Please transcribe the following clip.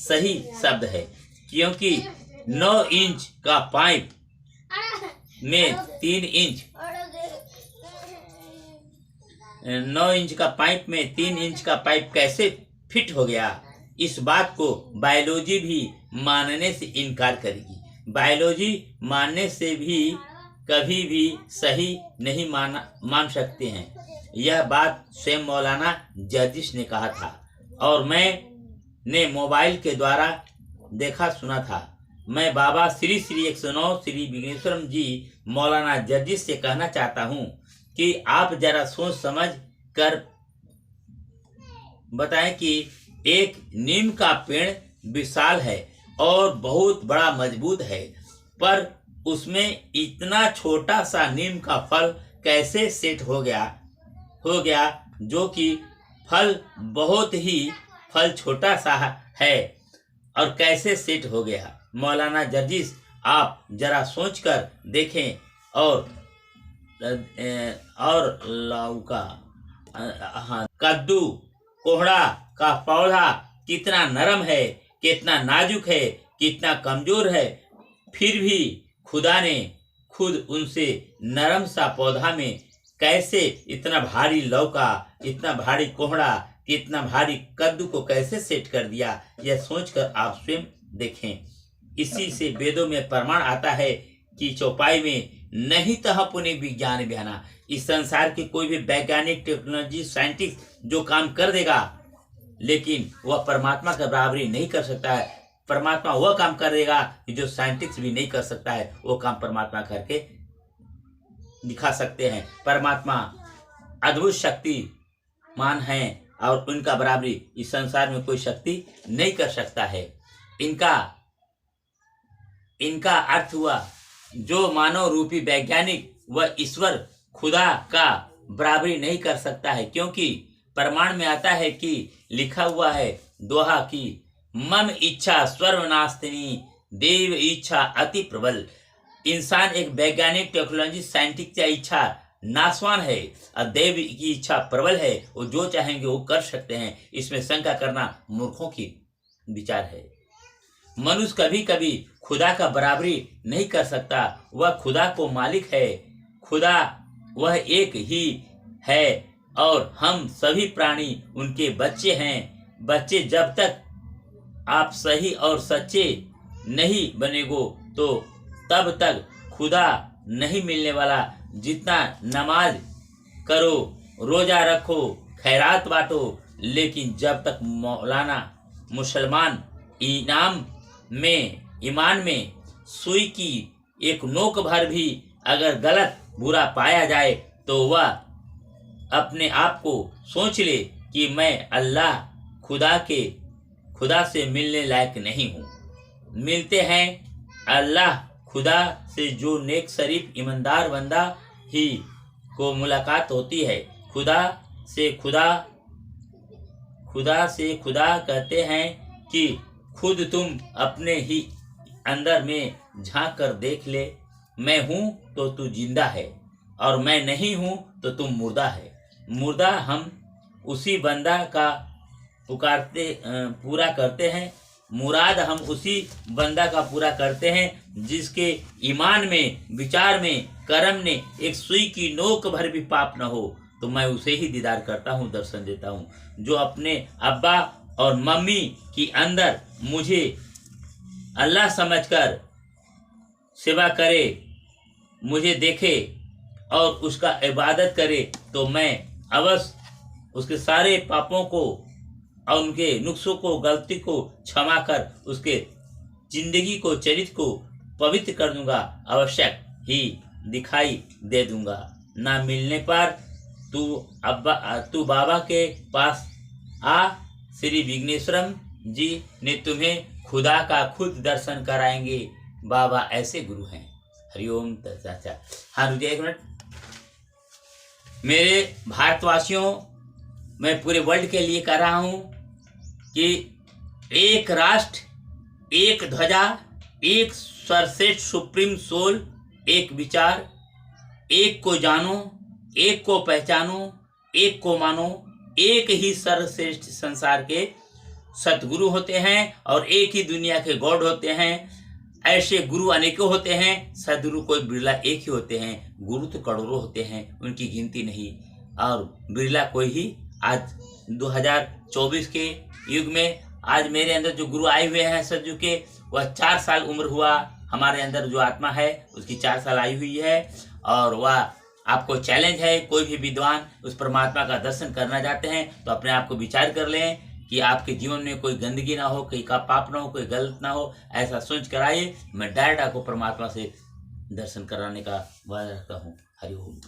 सही शब्द है, क्योंकि 9 इंच का पाइप में 3 इंच 9 इंच का पाइप में 3 इंच का पाइप कैसे फिट हो गया, इस बात को बायोलॉजी भी मानने से इनकार करेगी। बायोलॉजी मानने से भी कभी भी सही नहीं मान सकते हैं। यह बात स्वयं मौलाना जर्जिस ने कहा था और मैंने मोबाइल के द्वारा देखा सुना था। मैं बाबा श्री श्री 109 श्री विघ्नेश्वरम जी मौलाना जर्जिस से कहना चाहता हूँ कि आप जरा सोच समझ कर बताएं कि एक नीम का पेड़ विशाल है और बहुत बड़ा मजबूत है, पर उसमें इतना छोटा सा नीम का फल कैसे सेट हो गया जो कि फल बहुत ही फल छोटा सा है और कैसे सेट हो गया। मौलाना जर्जिस, आप जरा सोच कर देखें। और लौका, कद्दू, कोहड़ा का पौधा कितना नरम है, कितना नाजुक है, कितना कमजोर है, फिर भी खुदा ने खुद उनसे नरम सा पौधा में कैसे इतना भारी लौका, इतना भारी कोहड़ा, इतना भारी कद्दू को कैसे सेट कर दिया, यह सोचकर आप स्वयं देखें। इसी से वेदों में प्रमाण आता है कि चौपाई में नहीं तह पुण्य विज्ञान बयाना। इस संसार के कोई भी वैज्ञानिक, टेक्नोलॉजी, साइंटिस्ट जो काम कर देगा, लेकिन वह परमात्मा का बराबरी नहीं कर सकता है। परमात्मा वह काम कर देगा जो साइंटिस्ट भी नहीं कर सकता है, वो काम परमात्मा करके दिखा सकते हैं। परमात्मा अद्भुत शक्तिमान है और उनका बराबरी इस संसार में कोई शक्ति नहीं कर सकता है। इनका अर्थ हुआ जो मानव रूपी वैज्ञानिक व ईश्वर खुदा का बराबरी नहीं कर सकता है, क्योंकि प्रमाण में आता है कि लिखा हुआ है दोहा की मम इच्छा सर्वनास्तिनी देव इच्छा अति प्रबल। इंसान एक वैज्ञानिक, टेक्नोलॉजी, साइंटिस्ट की इच्छा नाशवान है और देव की इच्छा प्रबल है। वो जो चाहेंगे वो कर सकते हैं। इसमें शंका करना मूर्खों की विचार है। मनुष्य कभी कभी खुदा का बराबरी नहीं कर सकता। वह खुदा को मालिक है। खुदा वह एक ही है और हम सभी प्राणी उनके बच्चे हैं। बच्चे जब तक आप सही और सच्चे नहीं बनेगो तो तब तक खुदा नहीं मिलने वाला। जितना नमाज करो, रोजा रखो, खैरात बांटो, लेकिन जब तक मौलाना मुसलमान ईमान में सुई की एक नोक भर भी अगर गलत बुरा पाया जाए तो वह अपने आप को सोच ले कि मैं अल्लाह खुदा से मिलने लायक नहीं हूँ। मिलते हैं अल्लाह खुदा से जो नेक, शरीफ, ईमानदार बंदा ही को मुलाकात होती है। खुदा से खुदा कहते हैं कि खुद तुम अपने ही अंदर में झांक कर देख ले। मैं हूँ तो तू जिंदा है और मैं नहीं हूँ तो तुम मुर्दा है। मुर्दा हम उसी बंदा का पूरा करते हैं। मुराद हम उसी बंदा का पूरा करते हैं जिसके ईमान में, विचार में, कर्म ने एक सुई की नोक भर भी पाप न हो। तो मैं उसे ही दीदार करता हूँ, दर्शन देता हूँ। जो अपने अब्बा और मम्मी की अंदर मुझे अल्लाह समझकर सेवा करे, मुझे देखे और उसका इबादत करे, तो मैं अवश्य उसके सारे पापों को और उनके नुक्सों को, गलती को क्षमा कर उसके जिंदगी को, चरित्र को पवित्र कर दूंगा। आवश्यक ही दिखाई दे दूंगा। ना मिलने पर तू बाबा के पास आ। श्री विघ्नेश्वरम जी ने तुम्हें खुदा का खुद दर्शन कराएंगे। बाबा ऐसे गुरु हैं। हरिओम चाचा। हाँ रुझे एक मिनट। मेरे भारतवासियों, मैं पूरे वर्ल्ड के लिए कह रहा हूँ कि एक राष्ट्र, एक ध्वजा, एक सर्वश्रेष्ठ सुप्रीम सोल, एक विचार, एक को जानो, एक को पहचानो, एक को मानो। एक ही सर्वश्रेष्ठ संसार के सतगुरु होते हैं और एक ही दुनिया के गॉड होते हैं। ऐसे गुरु अनेकों होते हैं, सदगुरु कोई बिरला एक ही होते हैं। गुरु तो करोड़ों होते हैं, उनकी गिनती नहीं, और बिरला कोई ही। आज 2024 के युग में आज मेरे अंदर जो गुरु आए हुए हैं सतयुग के, वह 4 साल उम्र हुआ। हमारे अंदर जो आत्मा है उसकी 4 साल आई हुई है, और वह आपको चैलेंज है, कोई भी विद्वान उस परमात्मा का दर्शन करना चाहते हैं तो अपने आप को विचार कर लें कि आपके जीवन में कोई गंदगी ना हो, कोई का पाप ना हो, कोई गलत ना हो। ऐसा सोच कर आइए, मैं डायरेक्ट आपको परमात्मा से दर्शन कराने का वादा रखता हूँ। हरि ओम।